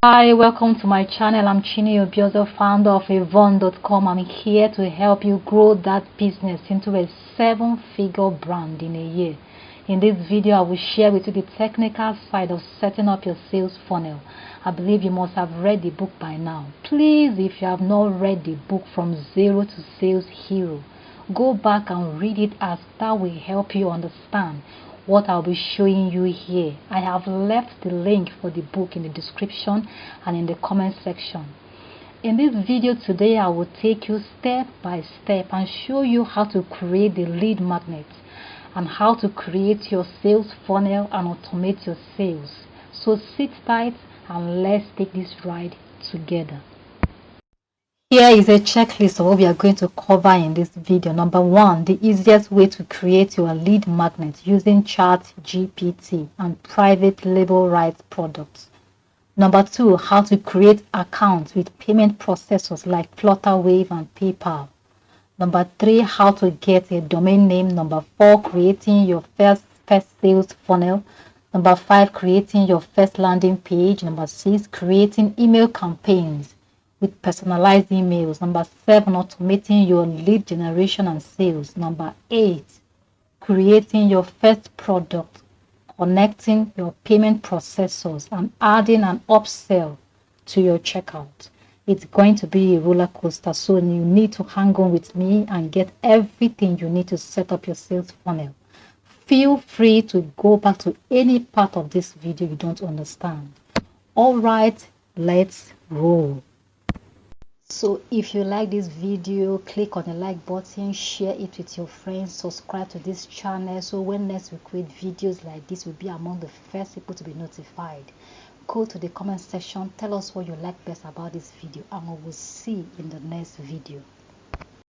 Hi, welcome to my channel. I'm Chini Obiozo, founder of Avon.com. I'm here to help you grow that business into a 7-figure brand in a year. In this video, I will share with you the technical side of setting up your sales funnel. I believe you must have read the book by now. Please, if you have not read the book From Zero to Sales Hero, go back and read it, as that will help you understand what I'll be showing you here. I have left the link for the book in the description and in the comment section. In this video today, I will take you step by step and show you how to create the lead magnet and how to create your sales funnel and automate your sales. So sit tight and let's take this ride together. Here is a checklist of what we are going to cover in this video. Number 1, the easiest way to create your lead magnet using ChatGPT and private label rights products. Number 2, how to create accounts with payment processors like Flutterwave and PayPal. Number 3, how to get a domain name. Number 4, creating your first sales funnel. Number 5, creating your first landing page. Number 6, creating email campaigns with personalized emails. Number 7, automating your lead generation and sales. Number 8, creating your first product, connecting your payment processors and adding an upsell to your checkout. It's going to be a roller coaster, so you need to hang on with me and get everything you need to set up your sales funnel. Feel free to go back to any part of this video you don't understand. All right, let's roll. So if you like this video, click on the like button, share it with your friends, subscribe to this channel, so when next we create videos like this, will be among the first people to be notified. Go to the comment section, tell us what you like best about this video, and we will see in the next video.